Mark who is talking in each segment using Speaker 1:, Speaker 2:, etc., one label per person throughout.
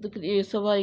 Speaker 1: 1:15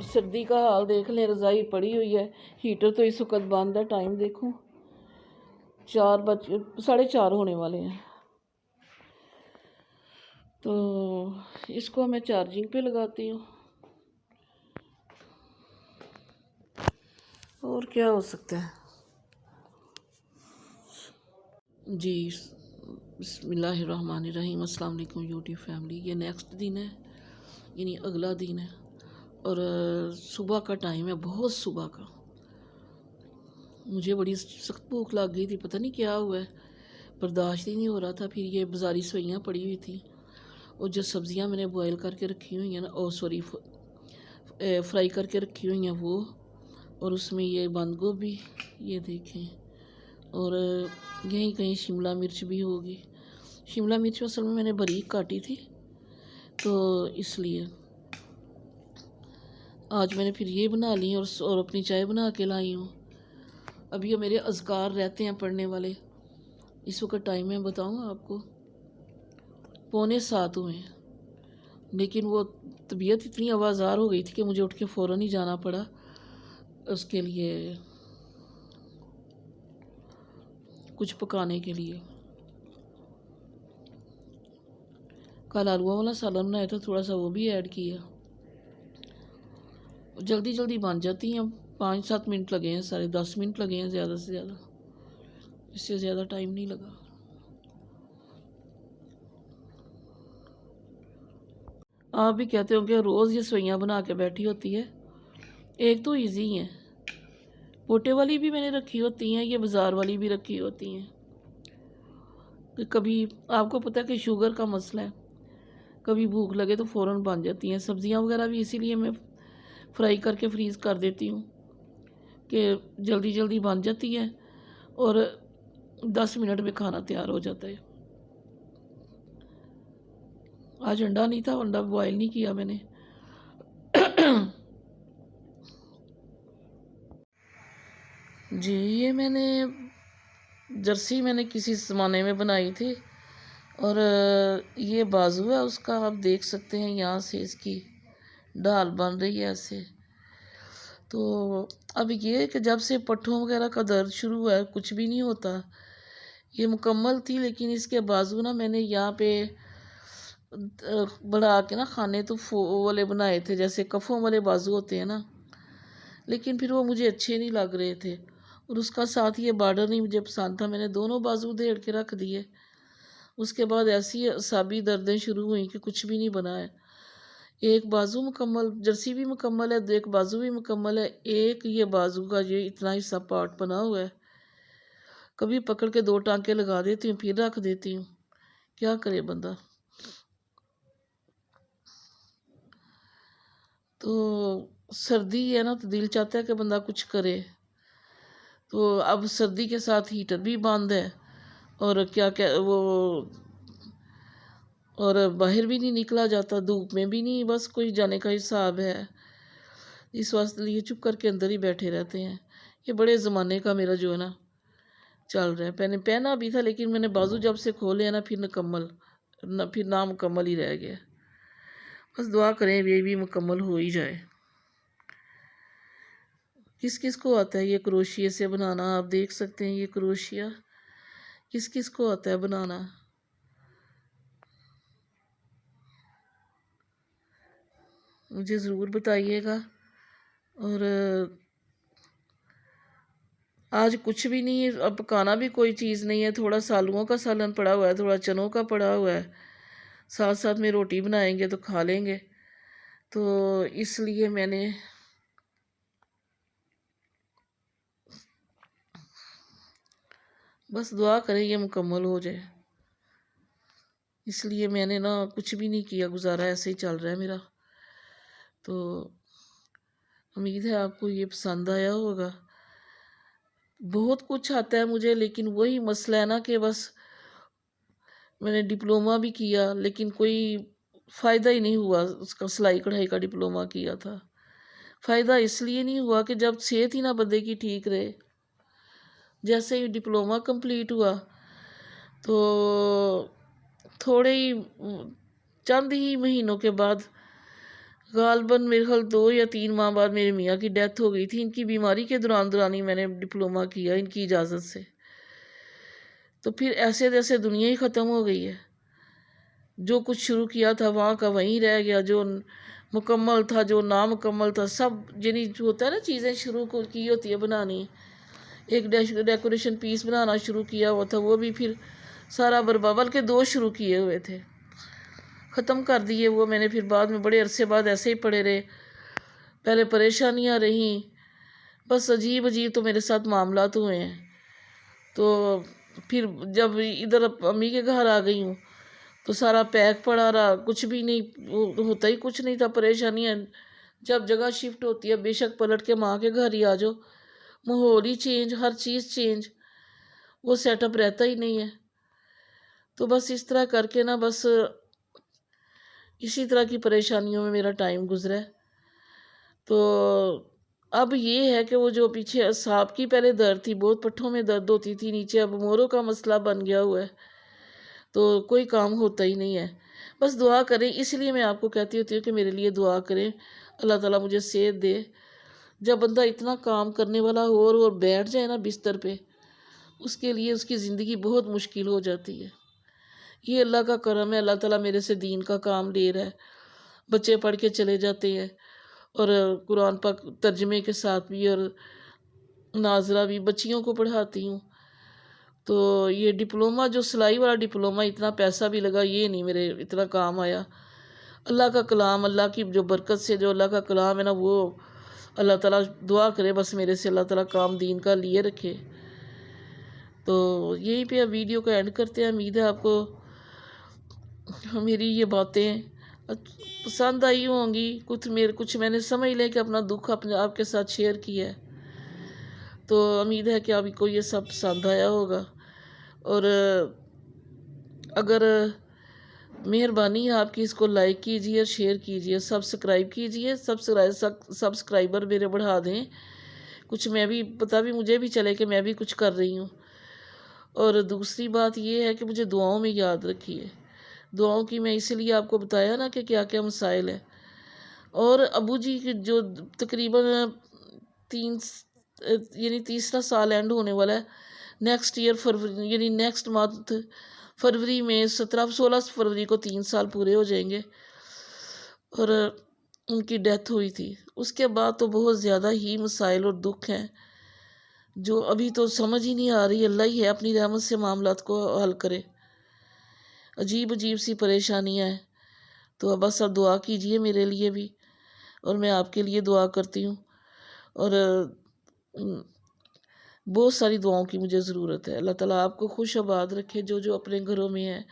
Speaker 1: اور سردی کا حال دیکھ لیں، رضائی پڑی ہوئی ہے، ہیٹر تو اس وقت بند ہے، ٹائم دیکھوں 4:30 ہونے والے ہیں۔ تو اس کو میں چارجنگ پہ لگاتی ہوں، اور کیا ہو سکتا ہے۔ جی بسم اللہ الرحمن الرحیم، السلام علیکم یوٹیوب فیملی۔ یہ نیکسٹ دن ہے، یعنی اگلا دن ہے، اور صبح کا ٹائم ہے، بہت صبح کا۔ مجھے بڑی سخت بھوک لگ گئی تھی، پتہ نہیں کیا ہوا ہے، برداشت ہی نہیں ہو رہا تھا۔ پھر یہ بازاری سوئیاں پڑی ہوئی تھیں، اور جو سبزیاں میں نے بوائل کر کے رکھی ہوئی ہیں نا، فرائی کر کے رکھی ہوئی ہیں وہ، اور اس میں یہ بند گوبھی، یہ دیکھیں، اور یہیں کہیں شملہ مرچ بھی ہوگی۔ شملہ مرچ اصل میں نے باریک کاٹی تھی، تو اس لیے آج میں نے پھر یہ بنا لی اور اپنی چائے بنا کے لائی ہوں۔ اب یہ میرے اذکار رہتے ہیں پڑھنے والے۔ اس وقت ٹائم میں بتاؤں آپ کو 6:45 ہوئے ہیں، لیکن وہ طبیعت اتنی آوازار ہو گئی تھی کہ مجھے اٹھ کے فوراً ہی جانا پڑا اس کے لیے، کچھ پکانے کے لیے۔ کل آلووں والا سالن بنایا تھا، تھوڑا سا وہ بھی ایڈ کیا۔ جلدی جلدی بن جاتی ہیں، 5-7 منٹ لگے ہیں، 10.5 منٹ لگے ہیں زیادہ سے زیادہ، اس سے زیادہ ٹائم نہیں لگا۔ آپ بھی کہتے ہو کہ روز یہ سوئیاں بنا کے بیٹھی ہوتی ہے۔ ایک تو ایزی ہیں، پوٹے والی بھی میں نے رکھی ہوتی ہیں، یہ بازار والی بھی رکھی ہوتی ہیں۔ کبھی آپ کو پتہ ہے کہ شوگر کا مسئلہ ہے، کبھی بھوک لگے تو فوراً بن جاتی ہیں۔ سبزیاں وغیرہ بھی اسی لیے میں فرائی کر کے فریز کر دیتی ہوں کہ جلدی جلدی بن جاتی ہے، اور 10 منٹ میں کھانا تیار ہو جاتا ہے۔ آج انڈا نہیں تھا، انڈا بوائل نہیں کیا میں نے۔ جی یہ میں نے جرسی میں نے کسی زمانے میں بنائی تھی، اور یہ بازو ہے اس کا، آپ دیکھ سکتے ہیں یہاں سے اس کی ڈھال بن رہی ہے ایسے۔ تو اب یہ ہے کہ جب سے پٹھوں وغیرہ کا درد شروع ہوا ہے کچھ بھی نہیں ہوتا، یہ مکمل تھی، لیکن اس کے بازو نا میں نے یہاں پہ بڑھا کے نا کھانے تو والے بنائے تھے، جیسے کفوں والے بازو ہوتے ہیں نا، لیکن پھر وہ مجھے اچھے نہیں لگ رہے تھے، اور اس کا ساتھ یہ بارڈر نہیں مجھے پسند تھا۔ میں نے دونوں بازو دھیڑ کے رکھ دیے، اس کے بعد ایسی اعصابی دردیں شروع ہوئیں کہ کچھ بھی نہیں بنا ہے۔ ایک بازو مکمل، جرسی بھی مکمل ہے، ایک بازو بھی مکمل ہے، ایک یہ بازو کا یہ اتنا حصہ پارٹ بنا ہوا ہے۔ کبھی پکڑ کے 2 ٹانکے لگا دیتی ہوں، پھر رکھ دیتی ہوں، کیا کرے بندہ۔ تو سردی ہے نا، تو دل چاہتا ہے کہ بندہ کچھ کرے، تو اب سردی کے ساتھ ہیٹر بھی بند ہے، اور اور باہر بھی نہیں نکلا جاتا، دھوپ میں بھی نہیں، بس کوئی جانے کا حساب ہے، اس واسطے لیے چپ کر کے اندر ہی بیٹھے رہتے ہیں۔ یہ بڑے زمانے کا میرا جو ہے نا چل رہا ہے، پہنا بھی تھا، لیکن میں نے بازو جب سے کھولے ہیں نا پھر نامکمل ہی رہ گیا۔ بس دعا کریں یہ بھی مکمل ہو ہی جائے۔ کس کس کو آتا ہے یہ کروشیے سے بنانا، آپ دیکھ سکتے ہیں یہ کروشیا کس کس کو آتا ہے بنانا۔ مجھے ضرور بتائیے گا۔ اور آج کچھ بھی نہیں ہے، اب پکانا بھی کوئی چیز نہیں ہے، تھوڑا سالوؤں کا سالن پڑا ہوا ہے، تھوڑا چنوں کا پڑا ہوا ہے، ساتھ ساتھ میں روٹی بنائیں گے تو کھا لیں گے، تو اس لیے میں نے بس دعا کریں یہ مکمل ہو جائے، اس لیے میں نے نا کچھ بھی نہیں کیا، گزارا ایسے ہی چل رہا ہے میرا۔ تو امید ہے آپ کو یہ پسند آیا ہوگا۔ بہت کچھ آتا ہے مجھے، لیکن وہی مسئلہ ہے نا کہ بس میں نے ڈپلومہ بھی کیا، لیکن کوئی فائدہ ہی نہیں ہوا، اس کا سلائی کڑھائی کا ڈپلومہ کیا تھا، فائدہ اس لیے نہیں ہوا کہ جب صحت ہی نہ بندے کی ٹھیک رہے۔ جیسے ہی ڈپلومہ کمپلیٹ ہوا تو تھوڑے ہی چند ہی مہینوں کے بعد غالباً میرے خیال 2 یا 3 ماہ بعد میرے میاں کی ڈیتھ ہو گئی تھی۔ ان کی بیماری کے دوران ہی میں نے ڈپلومہ کیا ان کی اجازت سے۔ تو پھر ایسے جیسے دنیا ہی ختم ہو گئی ہے، جو کچھ شروع کیا تھا وہاں کا وہیں رہ گیا، جو مکمل تھا جو نامکمل تھا سب، یعنی جو ہوتا ہے نا چیزیں شروع کی ہوتی ہے بنانی، ایک ڈیکوریشن پیس بنانا شروع کیا ہوا تھا وہ بھی پھر سارا برباد، بلکہ 2 شروع کیے ہوئے تھے، ختم کر دیے وہ میں نے، پھر بعد میں بڑے عرصے بعد ایسے ہی پڑے رہے، پہلے پریشانیاں رہیں، بس عجیب تو میرے ساتھ معاملات ہوئے ہیں۔ تو پھر جب ادھر امی کے گھر آ گئی ہوں تو سارا پیک پڑا رہا، کچھ بھی نہیں ہوتا ہی کچھ نہیں تھا، پریشانیاں جب جگہ شفٹ ہوتی ہے بے شک پلٹ کے ماں کے گھر ہی آ جاؤ، ماحول ہی چینج، ہر چیز چینج، وہ سیٹ اپ رہتا ہی نہیں ہے۔ تو بس اس طرح کر کے نا، بس اسی طرح کی پریشانیوں میں میرا ٹائم گزرا ہے۔ تو اب یہ ہے کہ وہ جو پیچھے اعصاب کی پہلے درد تھی، بہت پٹھوں میں درد ہوتی تھی نیچے، اب موروں کا مسئلہ بن گیا ہوا ہے، تو کوئی کام ہوتا ہی نہیں ہے۔ بس دعا کریں، اس لیے میں آپ کو کہتی ہوتی ہوں کہ میرے لیے دعا کریں، اللہ تعالیٰ مجھے صحت دے۔ جب بندہ اتنا کام کرنے والا ہو اور بیٹھ جائے نا بستر پہ، اس کے لیے اس کی زندگی بہت مشکل ہو جاتی ہے۔ یہ اللہ کا کرم ہے، اللہ تعالیٰ میرے سے دین کا کام لے رہا ہے، بچے پڑھ کے چلے جاتے ہیں، اور قرآن پاک ترجمے کے ساتھ بھی، اور ناظرہ بھی بچیوں کو پڑھاتی ہوں۔ تو یہ ڈپلومہ جو سلائی والا ڈپلومہ، اتنا پیسہ بھی لگا، یہ نہیں میرے اتنا کام آیا۔ اللہ کا کلام، اللہ کی جو برکت سے جو اللہ کا کلام ہے نا، وہ اللہ تعالیٰ دعا کرے بس میرے سے اللہ تعالیٰ کام دین کا لیے رکھے۔ تو یہیں پہ اب ویڈیو کو اینڈ کرتے ہیں۔ امید ہے آپ کو میری یہ باتیں پسند آئی ہوں گی، کچھ میں نے سمجھ لیں کہ اپنا دکھ اپنے آپ کے ساتھ شیئر کیا ہے، تو امید ہے کہ آپ کو یہ سب پسند آیا ہوگا۔ اور اگر مہربانی ہے آپ کی، اس کو لائک کیجئے، شیئر کیجئے، سبسکرائب کیجئے، سبسکرائبر میرے بڑھا دیں، کچھ میں بھی پتہ بھی مجھے بھی چلے کہ میں بھی کچھ کر رہی ہوں۔ اور دوسری بات یہ ہے کہ مجھے دعاؤں میں یاد رکھیے، دعاؤں کی میں اسی لیے آپ کو بتایا نا کہ کیا کیا مسائل ہیں۔ اور ابو جی کی جو تقریباً تیسرا سال اینڈ ہونے والا ہے، نیکسٹ ایئر فروری، یعنی نیکسٹ منتھ فروری میں 16 فروری کو 3 سال پورے ہو جائیں گے، اور ان کی ڈیتھ ہوئی تھی۔ اس کے بعد تو بہت زیادہ ہی مسائل اور دکھ ہیں جو ابھی تو سمجھ ہی نہیں آ رہی، اللہ ہی ہے اپنی رحمت سے معاملات کو حل کرے، عجیب سی پریشانیاں ہیں۔ تو بس اب دعا کیجئے میرے لیے بھی، اور میں آپ کے لیے دعا کرتی ہوں، اور بہت ساری دعاؤں کی مجھے ضرورت ہے۔ اللہ تعالیٰ آپ کو خوش آباد رکھے، جو اپنے گھروں میں ہیں،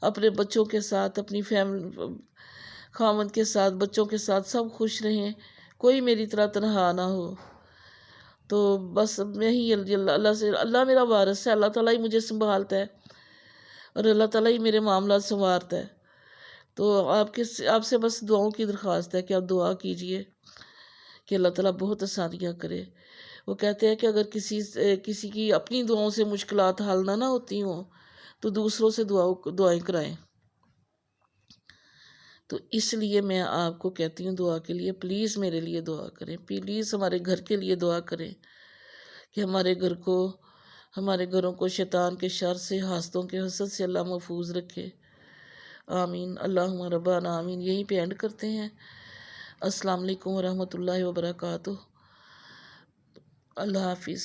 Speaker 1: اپنے بچوں کے ساتھ، اپنی فیملی، خاوند کے ساتھ، بچوں کے ساتھ سب خوش رہیں، کوئی میری طرح تنہا نہ ہو۔ تو بس میں ہی اللہ سے، اللہ میرا وارث ہے، اللہ تعالیٰ ہی مجھے سنبھالتا ہے، اور اللہ تعالیٰ ہی میرے معاملات سنوارتا ہے۔ تو آپ سے بس دعاؤں کی درخواست ہے کہ آپ دعا کیجئے کہ اللہ تعالیٰ بہت آسانیاں کرے۔ وہ کہتے ہیں کہ اگر کسی کی اپنی دعاؤں سے مشکلات حل نہ ہوتی ہوں تو دوسروں سے دعائیں کرائیں۔ تو اس لیے میں آپ کو کہتی ہوں دعا کے لیے پلیز میرے لیے دعا کریں، پلیز ہمارے گھر کے لیے دعا کریں کہ ہمارے گھروں کو شیطان کے شر سے، حاسدوں کے حسد سے اللہ محفوظ رکھے، آمین، اللہم ربنا آمین۔ یہیں پہ اینڈ کرتے ہیں۔ السلام علیکم ورحمۃ اللہ وبرکاتہ، اللہ حافظ۔